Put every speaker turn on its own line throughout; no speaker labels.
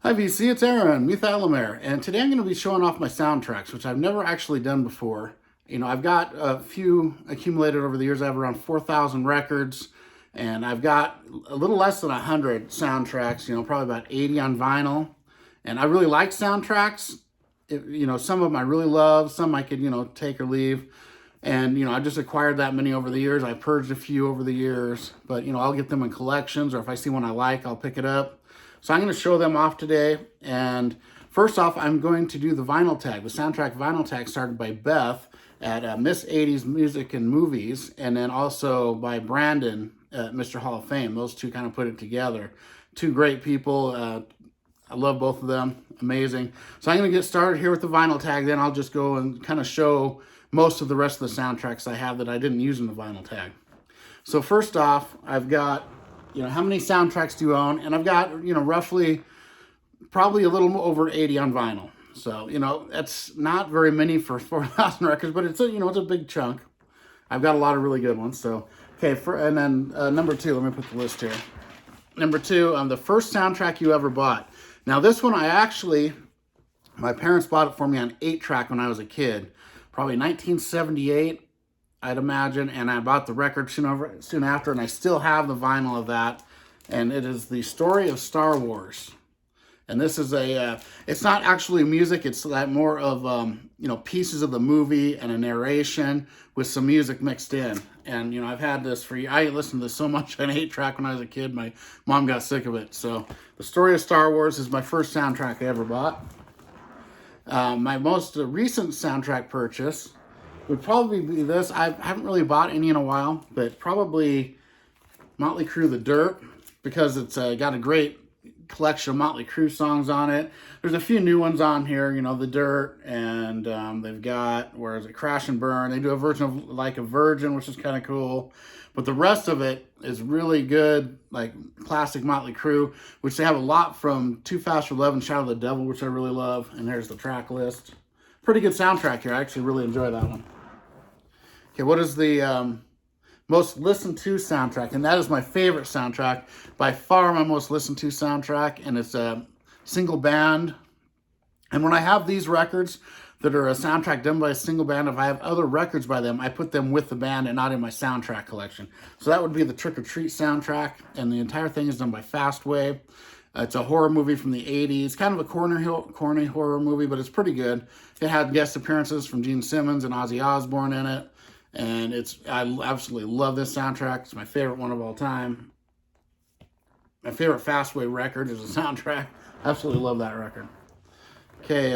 Hi VC, it's Aaron, Methylamere, and today I'm going to be showing off my soundtracks, which I've never actually done before. I've got a few accumulated over the years. I have around 4,000 records, and I've got a little less than 100 soundtracks, probably about 80 on vinyl. And I really like soundtracks. Some of them I really love, some I could, take or leave. And, I just acquired that many over the years. I purged a few over the years, but, I'll get them in collections, or if I see one I like, I'll pick it up. So I'm going to show them off today. And first off, I'm going to do the vinyl tag. The soundtrack vinyl tag started by Beth at Miss 80s Music and Movies, and then also by Brandon at Mr. Hall of Fame. Those two kind of put it together. Two great people. I love both of them. Amazing. So I'm going to get started here with the vinyl tag. Then I'll just go and kind of show most of the rest of the soundtracks I have that I didn't use in the vinyl tag. So first off, I've got, how many soundtracks do you own? And I've got, roughly probably a little over 80 on vinyl. So, that's not very many for 4,000 records, but it's a big chunk. I've got a lot of really good ones. So, okay, and then number two, let me put the list here. Number two, the first soundtrack you ever bought. Now, this one my parents bought it for me on 8-track when I was a kid, probably 1978. I'd imagine, and I bought the record soon after, and I still have the vinyl of that, and it is The Story of Star Wars. And this is it's not actually music, it's like more of, pieces of the movie and a narration with some music mixed in. And, I've had this I listened to this so much on 8-track when I was a kid, my mom got sick of it. So, The Story of Star Wars is my first soundtrack I ever bought. My most recent soundtrack purchase would probably be this. I haven't really bought any in a while, but probably Motley Crue The Dirt, because it's got a great collection of Motley Crue songs on it. There's a few new ones on here, The Dirt, and they've got, Crash and Burn. They do a version of Like a Virgin, which is kind of cool. But the rest of it is really good, like classic Motley Crue, which they have a lot from Too Fast for Love and Shout of the Devil, which I really love. And there's the track list. Pretty good soundtrack here. I actually really enjoy that one. Okay, what is the most listened to soundtrack? And that is my favorite soundtrack. By far my most listened to soundtrack. And it's a single band. And when I have these records that are a soundtrack done by a single band, if I have other records by them, I put them with the band and not in my soundtrack collection. So that would be the Trick or Treat soundtrack. And the entire thing is done by Fastway. It's a horror movie from the 80s. Kind of a corny horror movie, but it's pretty good. It had guest appearances from Gene Simmons and Ozzy Osbourne in it. And I absolutely love this soundtrack. It's my favorite one of all time. My favorite Fastway record is a soundtrack. Absolutely love that record. Okay,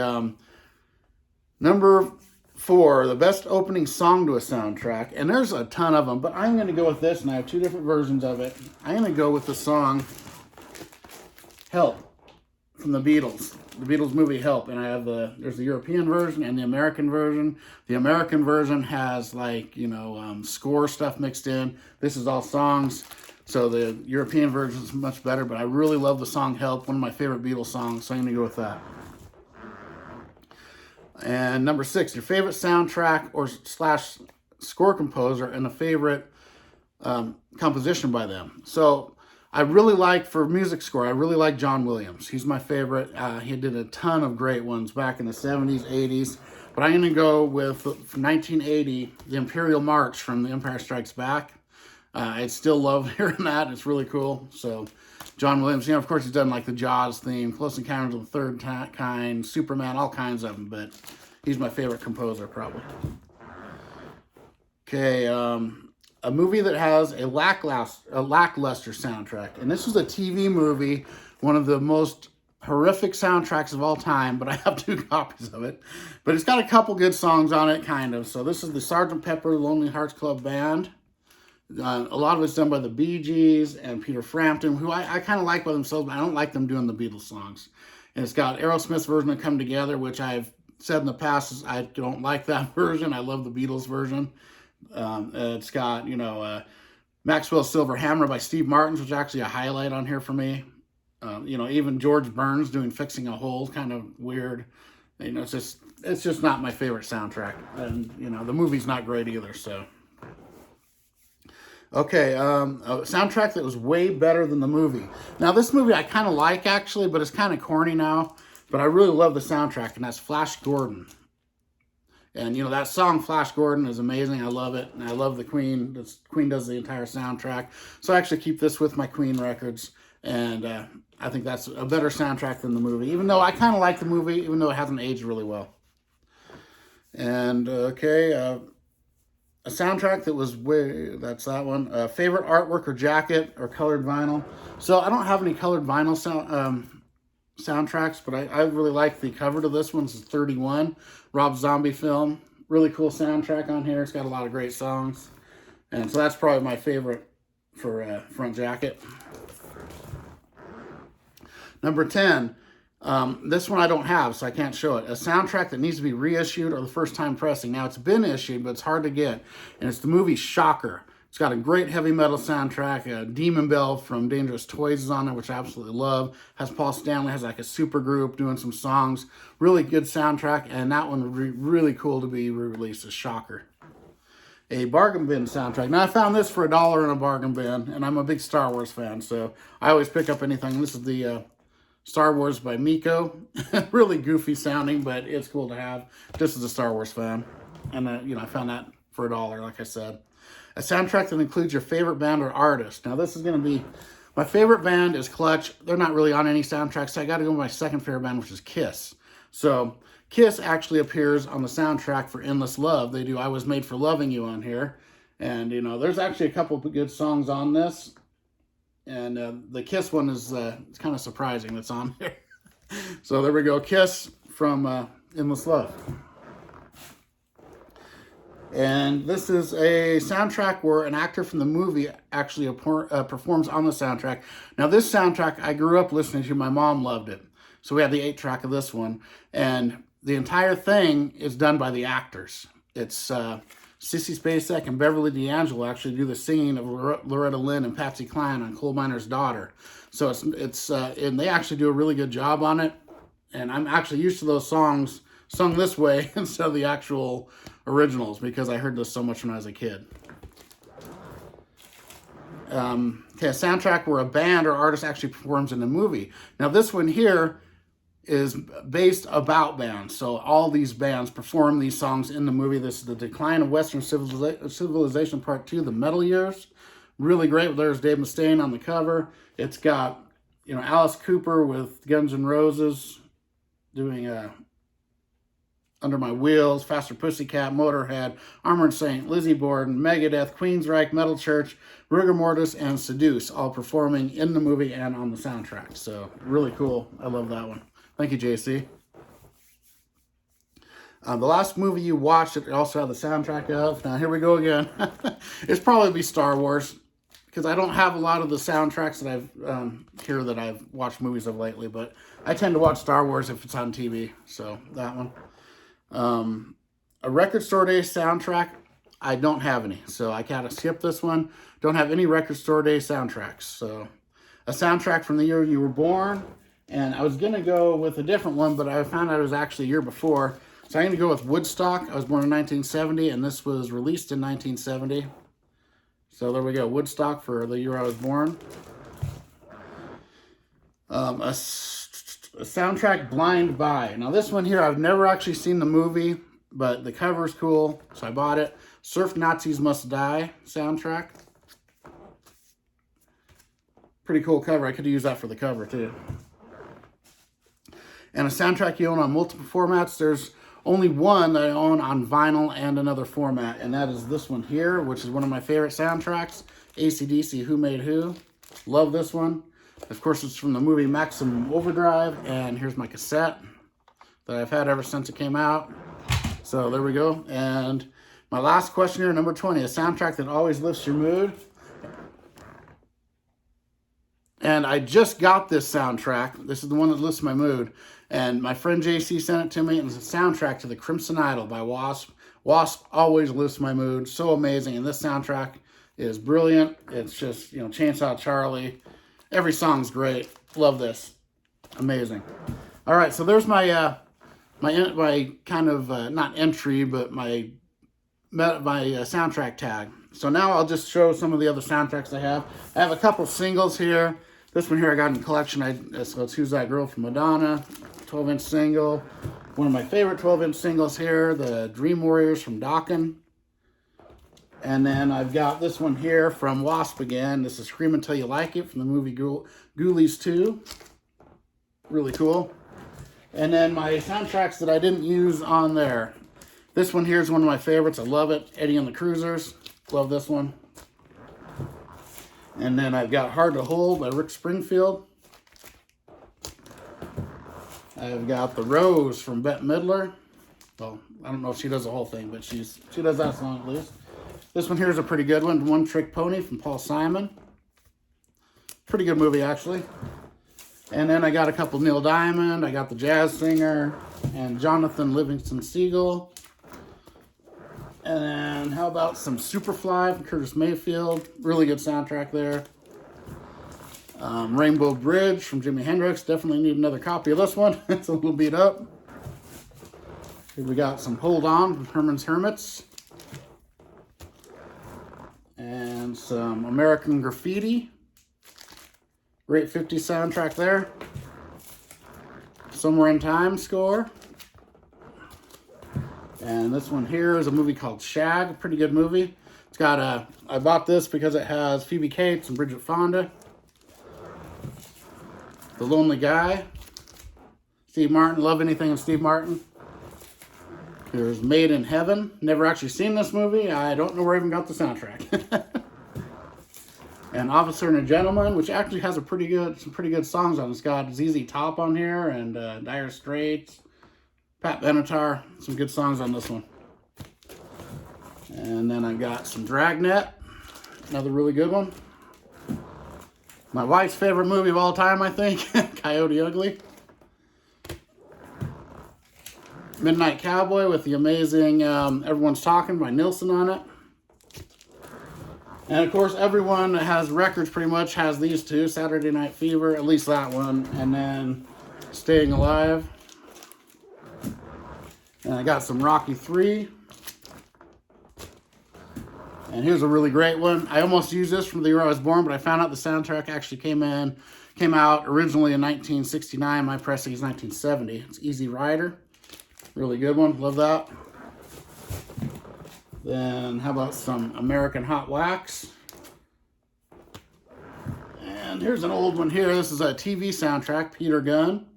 number 4, the best opening song to a soundtrack. And there's a ton of them, but I'm going to go with this, and I have 2 different versions of it. I'm going to go with the song Help from the Beatles movie Help. And I have there's the European version and the American version. The American version has score stuff mixed in. This is all songs. So the European version is much better, but I really love the song Help, one of my favorite Beatles songs, so I'm going to go with that. And number 6, your favorite soundtrack or / score composer and a favorite composition by them. So I really like, for music score, I really like John Williams. He's my favorite. He did a ton of great ones back in the 70s, 80s. But I'm going to go with, from 1980, the Imperial March from The Empire Strikes Back. I still love hearing that. It's really cool. So, John Williams, of course, he's done like the Jaws theme, Close Encounters of the Third Kind, Superman, all kinds of them. But he's my favorite composer, probably. Okay, a movie that has a lackluster soundtrack. And this is a TV movie, one of the most horrific soundtracks of all time, but I have 2 copies of it. But it's got a couple good songs on it, kind of. So this is the Sgt. Pepper Lonely Hearts Club Band. A lot of it's done by the Bee Gees and Peter Frampton, who I kind of like by themselves, but I don't like them doing the Beatles songs. And it's got Aerosmith's version of Come Together, which I've said in the past, I don't like that version. I love the Beatles version. It's got, Maxwell's Silver Hammer by Steve Martin, which is actually a highlight on here for me. Even George Burns doing Fixing a Hole, kind of weird. It's just not my favorite soundtrack. And, the movie's not great either, so. Okay, a soundtrack that was way better than the movie. Now, this movie I kind of like, actually, but it's kind of corny now. But I really love the soundtrack, and that's Flash Gordon. And, you know, that song, Flash Gordon, is amazing. I love it. And I love the Queen. Queen does the entire soundtrack. So I actually keep this with my Queen records. And I think that's a better soundtrack than the movie. Even though I kind of like the movie, even though it hasn't aged really well. And, okay, a soundtrack that was that's that one. Favorite artwork or jacket or colored vinyl. So I don't have any colored vinyl soundtracks, but I really like the cover to this one. It's 31, Rob Zombie film. Really cool soundtrack on here. It's got a lot of great songs. And so that's probably my favorite for front jacket. Number 10. This one I don't have, so I can't show it. A soundtrack that needs to be reissued or the first time pressing. Now, it's been issued, but it's hard to get. And it's the movie Shocker. It's got a great heavy metal soundtrack. Demon Bell from Dangerous Toys is on it, which I absolutely love. Has Paul Stanley, has like a super group doing some songs. Really good soundtrack, and that one would be really cool to be re-released as Shocker. A bargain bin soundtrack. Now, I found this for $1 in a bargain bin, and I'm a big Star Wars fan, so I always pick up anything. This is the Star Wars by Miko. Really goofy sounding, but it's cool to have just as a Star Wars fan. And, you know, I found that for $1, like I said. A soundtrack that includes your favorite band or artist. Now, this is going to be... My favorite band is Clutch. They're not really on any soundtrack, so I got to go with my second favorite band, which is Kiss. So, Kiss actually appears on the soundtrack for Endless Love. They do I Was Made for Loving You on here. And, you know, there's actually a couple of good songs on this. And the Kiss one is it's kind of surprising that's on here. So, there we go. Kiss from Endless Love. And this is a soundtrack where an actor from the movie actually performs on the soundtrack. Now, this soundtrack I grew up listening to. My mom loved it. So we had the 8-track of this one. And the entire thing is done by the actors. It's Sissy Spacek and Beverly D'Angelo actually do the singing of Loretta Lynn and Patsy Cline on Coal Miner's Daughter. So and they actually do a really good job on it. And I'm actually used to those songs sung this way instead of the actual originals because I heard this so much when I was a kid. Okay, a soundtrack where a band or artist actually performs in the movie. Now, this one here is based about bands. So all these bands perform these songs in the movie. This is The Decline of Western Civilization Part 2, The Metal Years. Really great. There's Dave Mustaine on the cover. It's got, you know, Alice Cooper with Guns N' Roses doing Under My Wheels, Faster Pussycat, Motorhead, Armored Saint, Lizzie Borden, Megadeth, Queensryche, Metal Church, Rigor Mortis, and Seduce, all performing in the movie and on the soundtrack. So, really cool. I love that one. Thank you, JC. The last movie you watched that also had the soundtrack of, now here we go again. It's probably be Star Wars, because I don't have a lot of the soundtracks that I've that I've watched movies of lately, but I tend to watch Star Wars if it's on TV, so that one. A Record Store Day soundtrack, I don't have any, so I kind of skip this one. Don't have any Record Store Day soundtracks. So, a soundtrack from the year you were born, and I was going to go with a different one, but I found out it was actually a year before. So I'm going to go with Woodstock. I was born in 1970, and this was released in 1970. So there we go, Woodstock for the year I was born. A soundtrack, Blind By. Now this one here, I've never actually seen the movie, but the cover's cool, so I bought it. Surf Nazis Must Die soundtrack. Pretty cool cover. I could use that for the cover too. And a soundtrack you own on multiple formats. There's only one that I own on vinyl and another format, and that is this one here, which is one of my favorite soundtracks, AC/DC Who Made Who. Love this one. Of course, it's from the movie Maximum Overdrive, and here's my cassette that I've had ever since it came out. So there we go. And my last question here, number 20, a soundtrack that always lifts your mood. And I just got this soundtrack. This is the one that lifts my mood. And my friend JC sent it to me, and it's a soundtrack to The Crimson Idol by Wasp. Wasp always lifts my mood. So amazing. And this soundtrack is brilliant. It's just, you know, Chainsaw Charlie. Every song's great. Love this. Amazing. All right, so there's my my kind of not entry, but my soundtrack tag. So now I'll just show some of the other soundtracks I have. I have a couple singles here. This one here I got in the collection. So it's Who's That Girl from Madonna, 12-inch single. One of my favorite 12-inch singles here, the Dream Warriors from Dokken. And then I've got this one here from Wasp again. This is Scream Until You Like It from the movie Ghoulies 2. Really cool. And then my soundtracks that I didn't use on there. This one here is one of my favorites. I love it. Eddie and the Cruisers. Love this one. And then I've got Hard to Hold by Rick Springfield. I've got The Rose from Bette Midler. Well, I don't know if she does the whole thing, but she does that song at least. This one here is a pretty good one. One Trick Pony from Paul Simon. Pretty good movie, actually. And then I got a couple Neil Diamond. I got The Jazz Singer and Jonathan Livingston Seagull. And then how about some Superfly from Curtis Mayfield. Really good soundtrack there. Rainbow Bridge from Jimi Hendrix. Definitely need another copy of this one. It's a little beat up. Here we got some Hold On from Herman's Hermits. And some American Graffiti. Great 50s soundtrack there. Somewhere in Time score. And this one here is a movie called Shag. A pretty good movie. It's got I bought this because it has Phoebe Cates and Bridget Fonda. The Lonely Guy. Steve Martin. Love anything of Steve Martin. There's Made in Heaven. Never actually seen this movie. I don't know where I even got the soundtrack. And Officer and a Gentleman, which actually has some pretty good songs on it. It's got ZZ Top on here and Dire Straits, Pat Benatar. Some good songs on this one. And then I got some Dragnet. Another really good one. My wife's favorite movie of all time, I think. Coyote Ugly. Midnight Cowboy with the amazing Everyone's Talking by Nilsson on it. And of course, everyone that has records pretty much has these two. Saturday Night Fever, at least that one. And then Staying Alive. And I got some Rocky 3. And here's a really great one. I almost used this from the year I was born, but I found out the soundtrack actually came out originally in 1969. My pressing is 1970. It's Easy Rider. Really good one. Love that. Then how about some American Hot Wax? And here's an old one here. This is a TV soundtrack, Peter Gunn.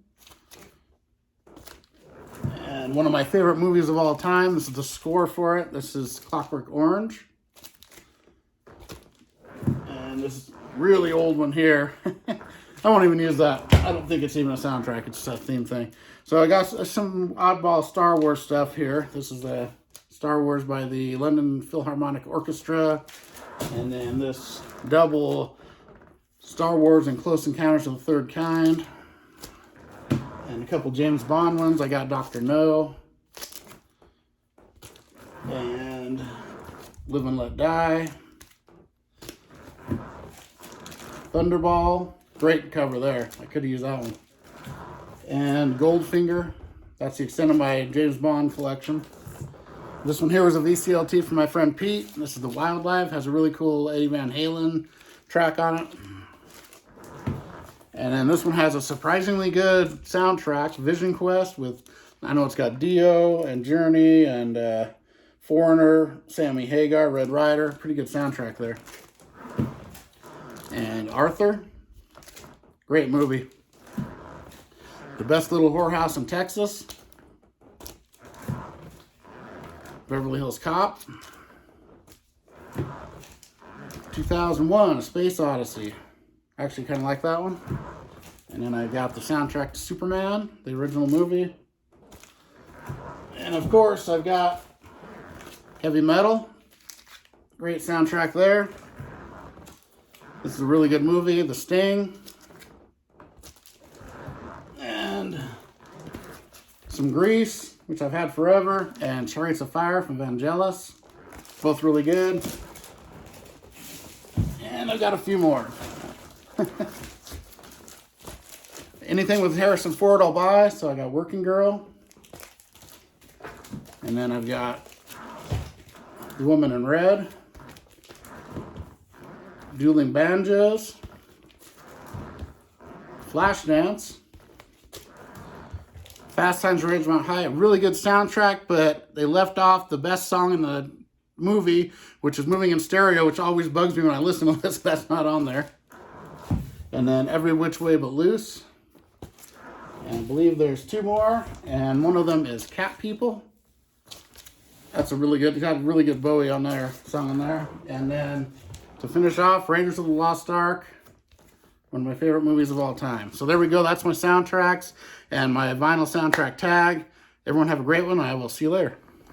And one of my favorite movies of all time. This is the score for it. This is Clockwork Orange. And this really old one here. I won't even use that. I don't think it's even a soundtrack. It's just a theme thing. So I got some oddball Star Wars stuff here. This is the Star Wars by the London Philharmonic Orchestra. And then this double Star Wars and Close Encounters of the Third Kind. And a couple James Bond ones. I got Dr. No. And Live and Let Die. Thunderball. Great cover there. I could have used that one. And Goldfinger. That's the extent of my James Bond collection. This one here was a VCLT from my friend Pete. This is The Wildlife. Has a really cool Eddie Van Halen track on it. And then this one has a surprisingly good soundtrack, Vision Quest, with, I know it's got Dio and Journey and Foreigner, Sammy Hagar, Red Rider. Pretty good soundtrack there. And Arthur. Great movie. The Best Little Whorehouse in Texas. Beverly Hills Cop. 2001, A Space Odyssey. I actually kind of like that one. And then I got the soundtrack to Superman, the original movie. And of course, I've got Heavy Metal. Great soundtrack there. This is a really good movie, The Sting. And some Grease, which I've had forever, and Chariots of Fire from Vangelis. Both really good. And I've got a few more. Anything with Harrison Ford I'll buy, so I got Working Girl. And then I've got The Woman in Red. Dueling Banjos, Flashdance, Fast Times at Ridgemont High. A really good soundtrack, but they left off the best song in the movie, which is Moving in Stereo, which always bugs me when I listen to this. That's not on there. And then Every Which Way But Loose. And I believe there's 2 more, and one of them is Cat People. That's a really good, got a really good Bowie on there, song on there. And then to finish off, Raiders of the Lost Ark, one of my favorite movies of all time. So there we go. That's my soundtracks and my vinyl soundtrack tag. Everyone have a great one. I will see you later.